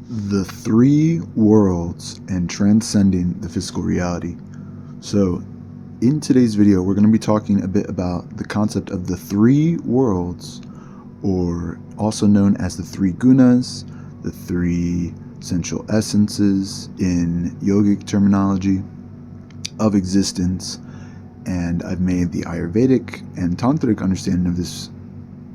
The three worlds and transcending the physical reality. So, in today's video, we're going to be talking a bit about the concept of the three worlds, or also known as the three Gunas, the three essential essences in yogic terminology of existence. And I've made the Ayurvedic and Tantric understanding of this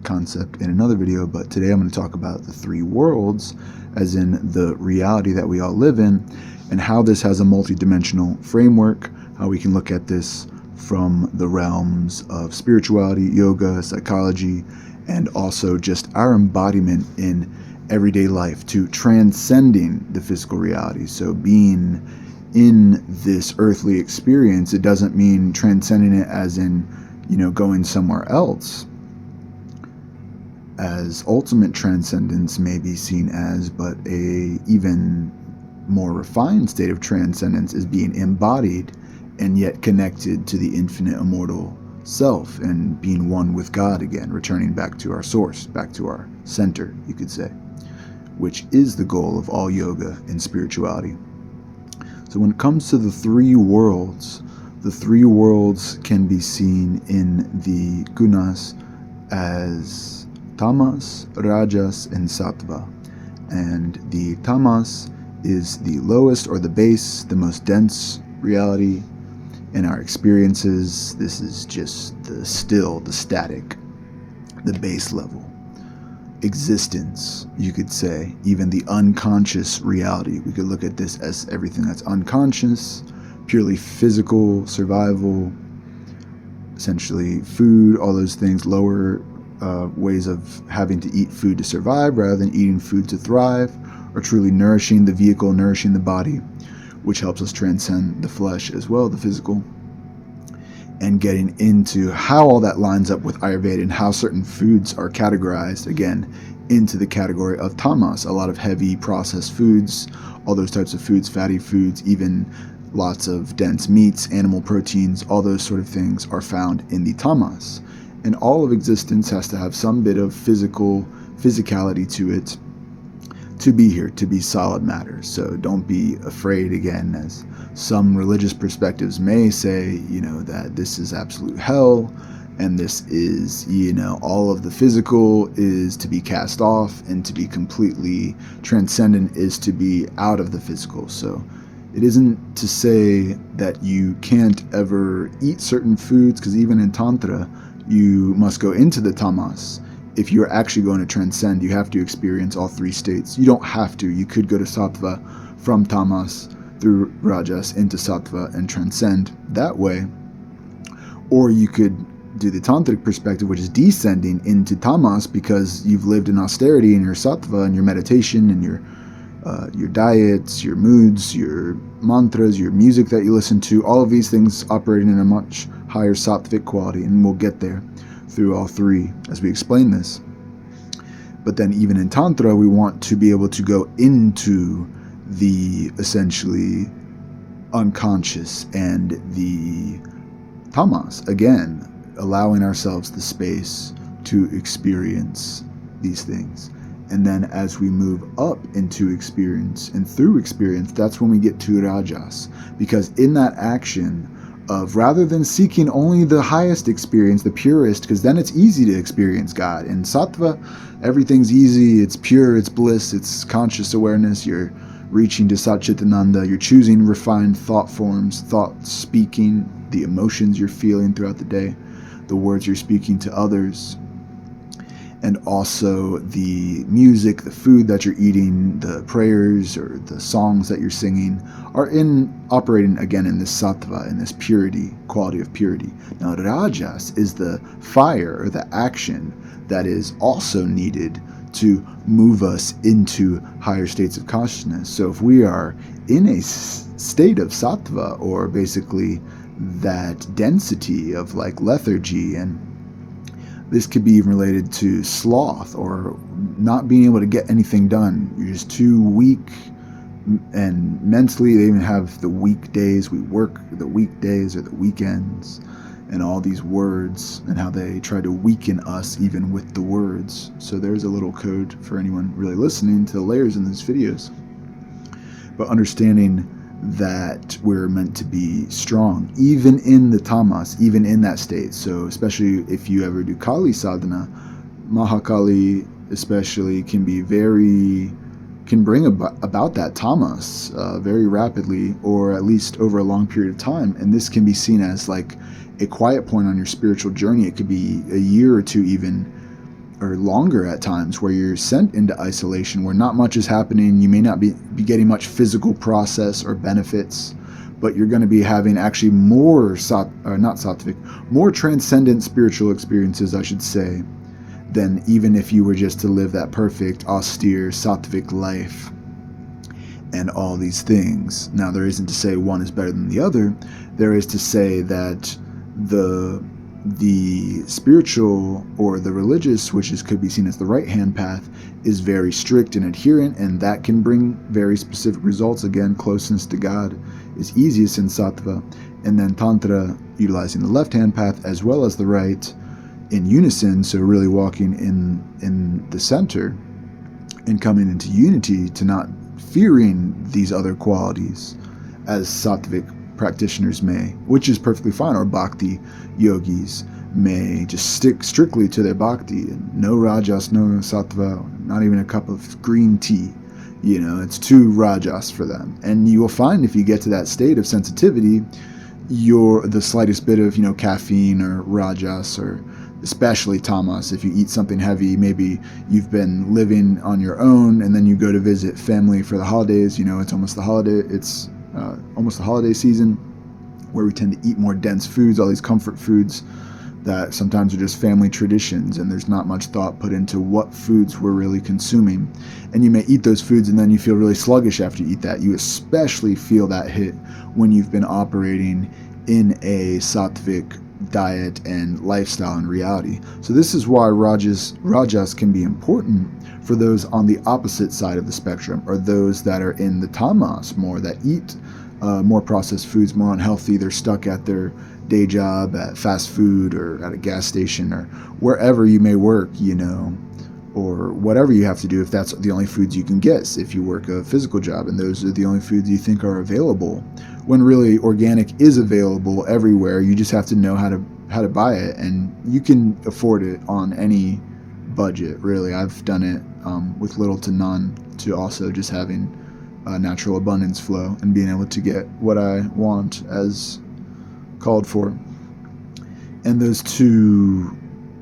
concept in another video, but today I'm going to talk about the three worlds, as in the reality that we all live in, and how this has a multidimensional framework, how we can look at this from the realms of spirituality, yoga, psychology, and also just our embodiment in everyday life to transcending the physical reality. So being in this earthly experience, it doesn't mean transcending it as in, going somewhere else, as ultimate transcendence may be seen as, but a even more refined state of transcendence is being embodied and yet connected to the infinite immortal self and being one with God again, returning back to our source, back to our center, you could say, which is the goal of all yoga and spirituality. So when it comes to the three worlds can be seen in the Gunas as Tamas, Rajas, and Sattva. And the Tamas is the lowest or the base, the most dense reality in our experiences. This is just the static, the base level existence, you could say, even the unconscious reality. We could look at this as everything that's unconscious, purely physical, survival, essentially food, all those things, lower ways of having to eat food to survive rather than eating food to thrive, or truly nourishing the vehicle, nourishing the body, which helps us transcend the flesh as well, the physical, and getting into how all that lines up with Ayurveda and how certain foods are categorized, again, into the category of tamas. A lot of heavy processed foods, all those types of foods, fatty foods, even lots of dense meats, animal proteins, all those sort of things are found in the tamas. And all of existence has to have some bit of physicality to it to be here, to be solid matter. So don't be afraid, again, as some religious perspectives may say, that this is absolute hell, and this is, all of the physical is to be cast off, and to be completely transcendent is to be out of the physical. So it isn't to say that you can't ever eat certain foods, because even in Tantra, you must go into the tamas. If you're actually going to transcend, you have to experience all three states. You don't have to. You could go to sattva from tamas through rajas into sattva and transcend that way. Or you could do the tantric perspective, which is descending into tamas because you've lived in austerity in your sattva and your meditation and your diets, your moods, your mantras, your music that you listen to, all of these things operating in a much higher sattvic quality, and we'll get there through all three as we explain this. But then even in Tantra, we want to be able to go into the essentially unconscious and the tamas, again, allowing ourselves the space to experience these things. And then as we move up into experience and through experience, that's when we get to rajas. Because in that action of, rather than seeking only the highest experience, the purest, because then it's easy to experience God. In sattva, everything's easy, it's pure, it's bliss, it's conscious awareness, you're reaching to Satchitananda, you're choosing refined thought forms, thought speaking, the emotions you're feeling throughout the day, the words you're speaking to others, and also the music, the food that you're eating, the prayers or the songs that you're singing are operating again in this sattva, in this purity, quality of purity. Now rajas is the fire or the action that is also needed to move us into higher states of consciousness. So if we are in a state of sattva, or basically that density of like lethargy, and this could be even related to sloth or not being able to get anything done. You're just too weak, and mentally they even have the weekdays. We work the weekdays or the weekends, and all these words and how they try to weaken us even with the words. So there's a little code for anyone really listening to the layers in these videos. But understanding that we're meant to be strong, even in the tamas, even in that state. So especially if you ever do Kali sadhana, Mahakali especially can bring about that tamas very rapidly, or at least over a long period of time. And this can be seen as like a quiet point on your spiritual journey. It could be a year or two even, or longer at times, where you're sent into isolation, where not much is happening. You may not be getting much physical process or benefits, but you're going to be having actually more more transcendent spiritual experiences, I should say, than even if you were just to live that perfect, austere, sattvic life and all these things. Now, there isn't to say one is better than the other. There is to say that the spiritual or the religious, which could be seen as the right-hand path, is very strict and adherent, and that can bring very specific results. Again, closeness to God is easiest in sattva, and then Tantra, utilizing the left-hand path as well as the right, in unison, so really walking in the center and coming into unity, to not fearing these other qualities as sattvic practitioners may, which is perfectly fine, or bhakti yogis may just stick strictly to their bhakti, and no rajas, no sattva, not even a cup of green tea. It's too rajas for them. And you will find, if you get to that state of sensitivity, the slightest bit of caffeine or rajas, or especially tamas, if you eat something heavy, maybe you've been living on your own and then you go to visit family for the holidays. It's almost the holiday season, where we tend to eat more dense foods, all these comfort foods that sometimes are just family traditions, and there's not much thought put into what foods we're really consuming. And you may eat those foods and then you feel really sluggish after you eat that. You especially feel that hit when you've been operating in a sattvic diet and lifestyle and reality. So this is why rajas can be important for those on the opposite side of the spectrum, or those that are in the tamas more, that eat more processed foods, more unhealthy. They're stuck at their day job, at fast food, or at a gas station, or wherever you may work, or whatever you have to do, if that's the only foods you can get, if you work a physical job and those are the only foods you think are available, when really organic is available everywhere. You just have to know how to buy it, and you can afford it on any budget, really. I've done it with little to none, to also just having a natural abundance flow and being able to get what I want as called for. And those two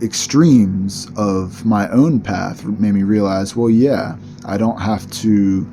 extremes of my own path made me realize, well, yeah, I don't have to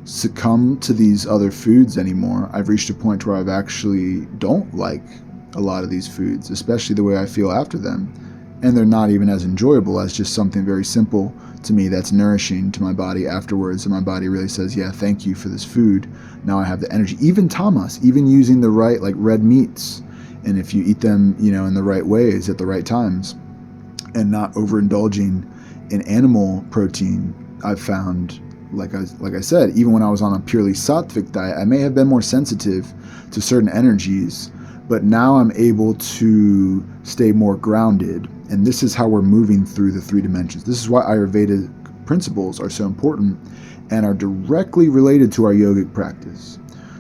succumb to these other foods anymore. I've reached a point where I've actually don't like a lot of these foods, especially the way I feel after them. And they're not even as enjoyable as just something very simple to me that's nourishing to my body afterwards. And my body really says, yeah, thank you for this food. Now I have the energy. Even tamas, even using the right, like red meats. And if you eat them, in the right ways at the right times, and not overindulging in animal protein, I've found, like I said, even when I was on a purely sattvic diet, I may have been more sensitive to certain energies, but now I'm able to stay more grounded. And this is how we're moving through the three dimensions. This is why Ayurveda principles are so important and are directly related to our yogic practice.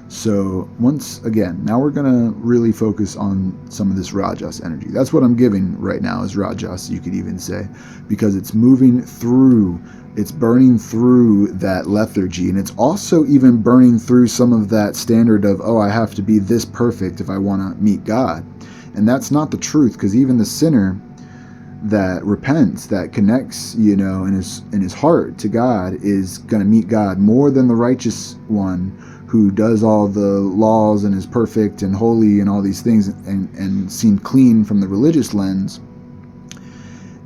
So once again, now we're going to really focus on some of this rajas energy. That's what I'm giving right now, is rajas, you could even say, because it's moving through, it's burning through that lethargy, and it's also even burning through some of that standard of, oh, I have to be this perfect if I want to meet God. And that's not the truth, because even the sinner that repents, that connects, in his heart to God, is going to meet God more than the righteous one who does all the laws and is perfect and holy and all these things and seen clean from the religious lens,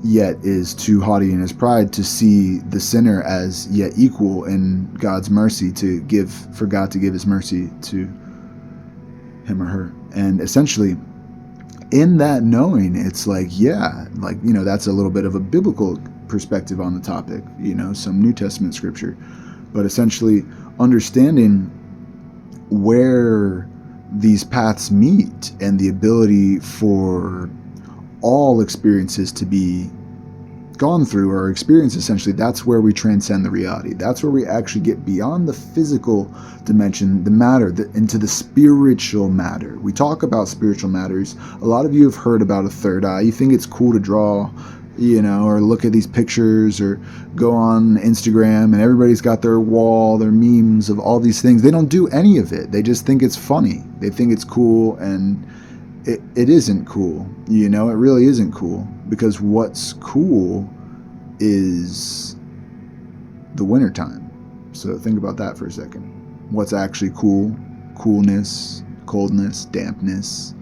yet is too haughty in his pride to see the sinner as yet equal in God's mercy, for God to give his mercy to him or her. And essentially, in that knowing, it's like, yeah, that's a little bit of a biblical perspective on the topic, some New Testament scripture, but essentially understanding where these paths meet and the ability for all experiences to be gone through or experienced, essentially, that's where we transcend the reality. That's where we actually get beyond the physical dimension, the matter, into the spiritual matter. We talk about spiritual matters. A lot of you have heard about a third eye. You think it's cool to draw, or look at these pictures or go on Instagram and everybody's got their wall, their memes of all these things. They don't do any of it. They just think it's funny. They think it's cool, and it isn't cool. It really isn't cool, because what's cool is the wintertime. So think about that for a second. What's actually cool? Coolness, coldness, dampness.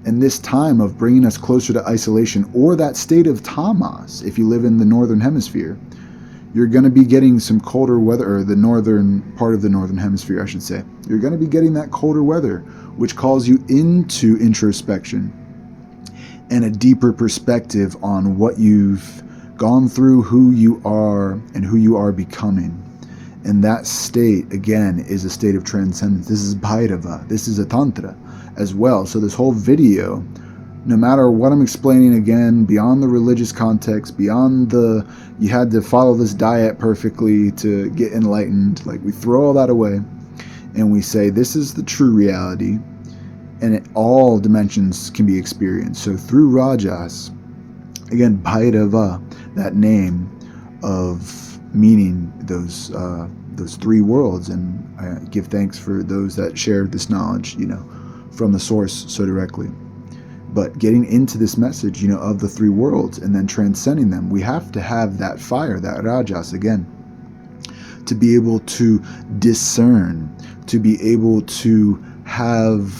And this time of bringing us closer to isolation, or that state of tamas, if you live in the northern hemisphere, you're going to be getting some colder weather, or the northern part of the northern hemisphere, I should say. You're going to be getting that colder weather, which calls you into introspection and a deeper perspective on what you've gone through, who you are, and who you are becoming. And that state, again, is a state of transcendence. This is Bhairava. This is a Tantra as well. So this whole video, no matter what I'm explaining, again, beyond the religious context, beyond you had to follow this diet perfectly to get enlightened, like, we throw all that away and we say this is the true reality, and all dimensions can be experienced. So through Rajas, again, Bhairava, that name of meaning those three worlds, and I give thanks for those that shared this knowledge, from the source so directly. But getting into this message, of the three worlds and then transcending them, we have to have that fire, that Rajas, again, to be able to discern, to be able to have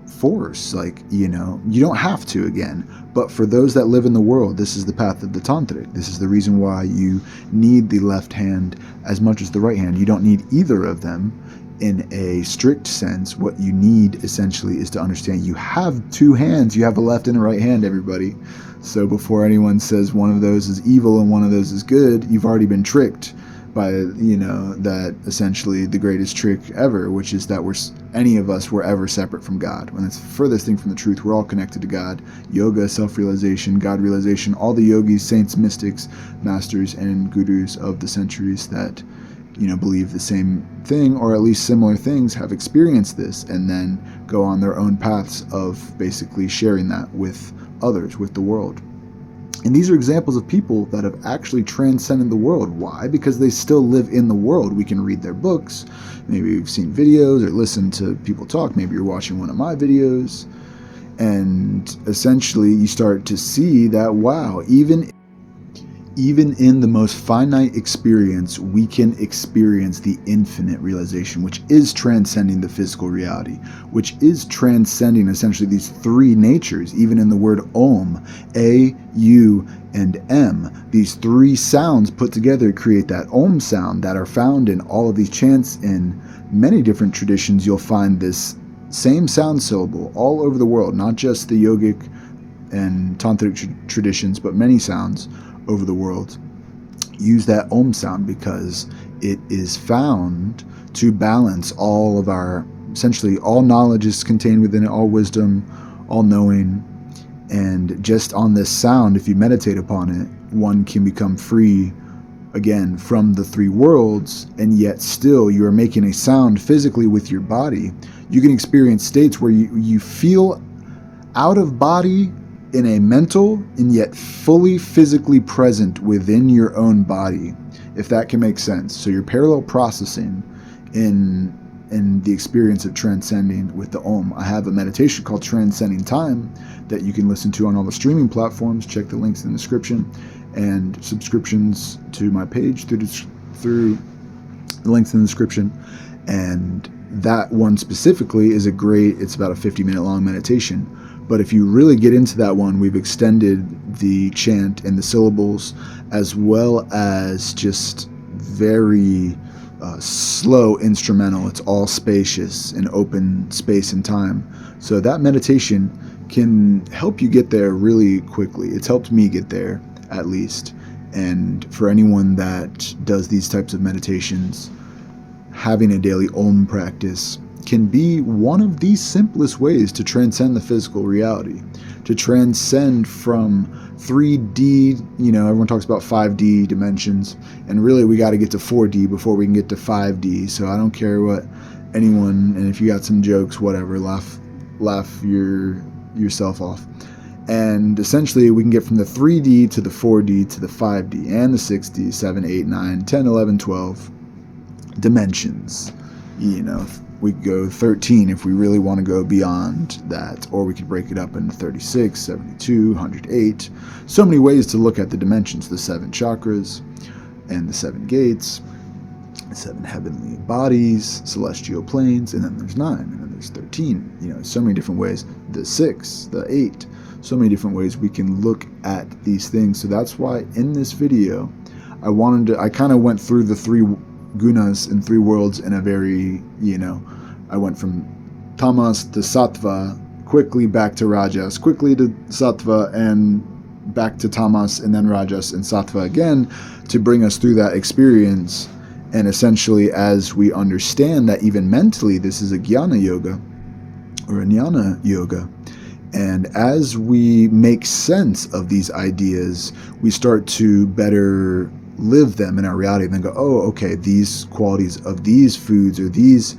force. Like, you don't have to, again, but for those that live in the world, this is the path of the tantric. This is the reason why you need the left hand as much as the right hand. You don't need either of them in a strict sense. What you need essentially is to understand you have two hands. You have a left and a right hand, everybody. So before anyone says one of those is evil and one of those is good, you've already been tricked by, that essentially the greatest trick ever, which is that any of us were ever separate from God. When it's the furthest thing from the truth, we're all connected to God. Yoga, self-realization, God realization, all the yogis, saints, mystics, masters, and gurus of the centuries that, believe the same thing, or at least similar things, have experienced this and then go on their own paths of basically sharing that with others, with the world. And these are examples of people that have actually transcended the world. Why? Because they still live in the world. We can read their books. Maybe you've seen videos or listened to people talk. Maybe you're watching one of my videos. And essentially you start to see that, wow, even in the most finite experience, we can experience the infinite realization, which is transcending the physical reality, which is transcending essentially these three natures. Even in the word Om, A, U, and M, these three sounds put together create that Om sound that are found in all of these chants. In many different traditions, you'll find this same sound syllable all over the world, not just the yogic and tantric traditions, but many sounds over the world use that Om sound because it is found to balance all of our, essentially all knowledge is contained within it, all wisdom, all knowing. And just on this sound, if you meditate upon it, one can become free again from the three worlds, and yet still you are making a sound physically with your body. You can experience states where you feel out of body in a mental and yet fully physically present within your own body, if that can make sense. So you're parallel processing in the experience of transcending with the Om. I have a meditation called Transcending Time that you can listen to on all the streaming platforms. Check the links in the description, and subscriptions to my page through the links in the description. And that one specifically is it's about a 50-minute long meditation. But if you really get into that one, we've extended the chant and the syllables, as well as just very slow instrumental. It's all spacious and open space and time. So that meditation can help you get there really quickly. It's helped me get there, at least. And for anyone that does these types of meditations, having a daily Om practice can be one of the simplest ways to transcend the physical reality, to transcend from 3D, everyone talks about 5D dimensions, and really we got to get to 4D before we can get to 5D. So I don't care what anyone, and if you got some jokes, whatever, laugh yourself off. And essentially we can get from the 3D to the 4D to the 5D and the 6D, 7, 8, 9, 10, 11, 12 dimensions. We could go 13 if we really want to go beyond that, or we could break it up into 36, 72, 108. So many ways to look at the dimensions, the 7 chakras and the 7 gates, 7 heavenly bodies, celestial planes, and then there's 9, and then there's 13. So many different ways. The 6, the 8, so many different ways we can look at these things. So that's why in this video, I kind of went through the 3 Gunas in 3 worlds in a very, I went from tamas to sattva, quickly back to rajas, quickly to sattva, and back to tamas, and then rajas and sattva again, to bring us through that experience. And essentially, as we understand that even mentally, this is a jnana yoga or a jnana yoga. And as we make sense of these ideas, we start to better live them in our reality, and then go, oh, okay, these qualities of these foods or these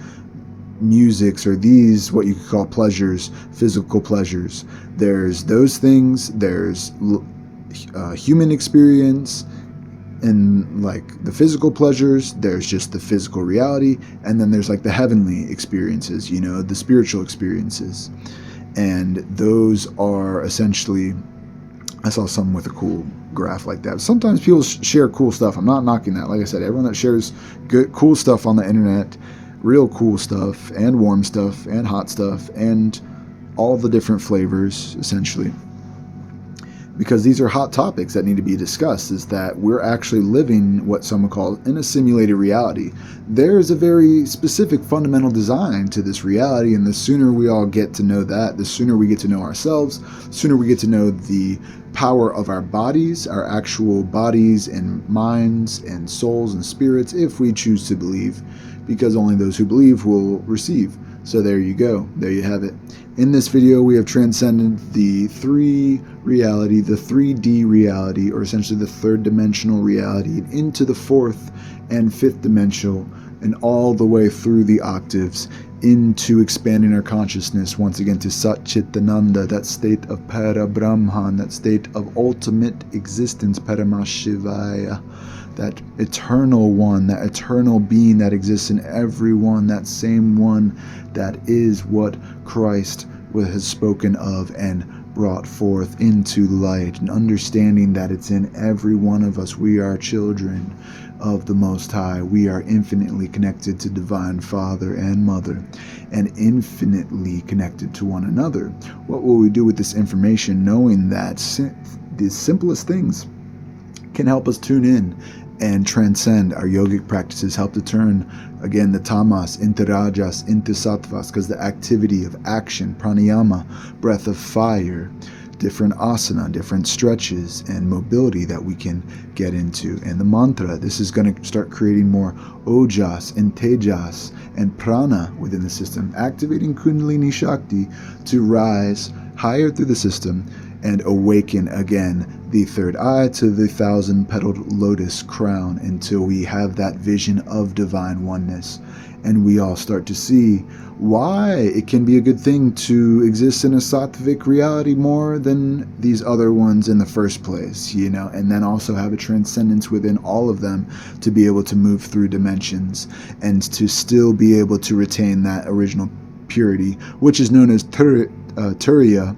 musics or these, what you could call pleasures, physical pleasures. There's those things, there's human experience, and like the physical pleasures, there's just the physical reality, and then there's like the heavenly experiences, the spiritual experiences. And those are essentially, I saw someone with a cool graph like that. Sometimes people share cool stuff. I'm not knocking that. Like I said, everyone that shares good, cool stuff on the internet, real cool stuff, and warm stuff, and hot stuff, and all the different flavors, essentially. Because these are hot topics that need to be discussed, is that we're actually living what some would call in a simulated reality. There's a very specific fundamental design to this reality, and the sooner we all get to know that, the sooner we get to know ourselves, the sooner we get to know the power of our bodies, our actual bodies and minds and souls and spirits, if we choose to believe, because only those who believe will receive. So there you go. There you have it. In this video, we have transcended the 3 reality, the 3D reality, or essentially the 3rd dimensional reality, into the 4th and 5th dimensional, and all the way through the octaves into expanding our consciousness once again to Satchitananda, that state of Parabrahman, that state of ultimate existence, Paramashivaya, that eternal one, that eternal being that exists in everyone, that same one that is what Christ has spoken of and brought forth into light, and understanding that it's in every one of us. We are children of the Most High. We are infinitely connected to Divine Father and Mother, and infinitely connected to one another. What will we do with this information, knowing that the simplest things can help us tune in and transcend? Our yogic practices help to turn, again, the tamas into rajas, into sattvas, because the activity of action, pranayama, breath of fire, different asana, different stretches, and mobility that we can get into. And the mantra, this is going to start creating more ojas and tejas and prana within the system, activating kundalini shakti to rise higher through the system and awaken again the 3rd eye to the 1,000-petaled lotus crown, until we have that vision of divine oneness. And we all start to see why it can be a good thing to exist in a sattvic reality more than these other ones in the first place, and then also have a transcendence within all of them to be able to move through dimensions and to still be able to retain that original purity, which is known as turiya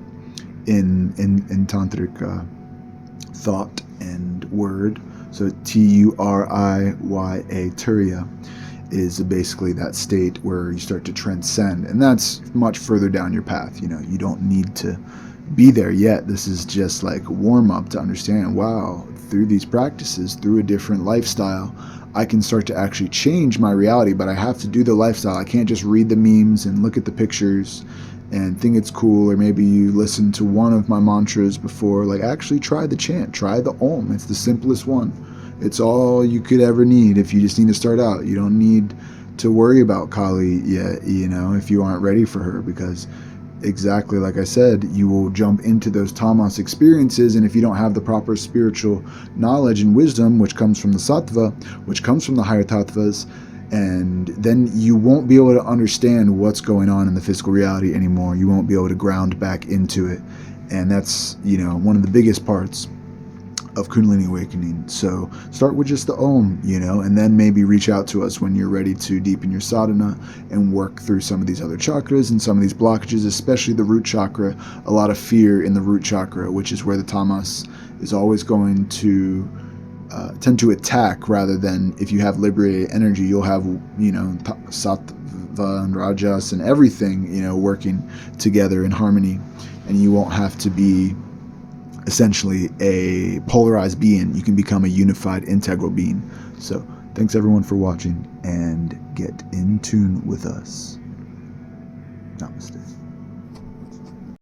in tantric thought and word. So T-U-R-I-Y-A, turiya, is basically that state where you start to transcend, and that's much further down your path. You don't need to be there yet. This is just like warm up to understand, wow, through these practices, through a different lifestyle, I can start to actually change my reality, but I have to do the lifestyle. I can't just read the memes and look at the pictures and think it's cool, or maybe you listen to one of my mantras before. Like, actually try the chant, try the Om. It's the simplest one. It's all you could ever need if you just need to start out. You don't need to worry about Kali yet, if you aren't ready for her, because exactly like I said, you will jump into those tamas experiences, and if you don't have the proper spiritual knowledge and wisdom, which comes from the sattva, which comes from the higher tattvas, and then you won't be able to understand what's going on in the physical reality anymore. You won't be able to ground back into it, and that's one of the biggest parts of Kundalini awakening. So start with just the Om, and then maybe reach out to us when you're ready to deepen your sadhana and work through some of these other chakras and some of these blockages, especially the root chakra. A lot of fear in the root chakra, which is where the tamas is always going to tend to attack, rather than, if you have liberated energy, you'll have sattva and rajas and everything working together in harmony, and you won't have to be essentially a polarized being. You can become a unified, integral being. So thanks everyone for watching, and get in tune with us. Namaste.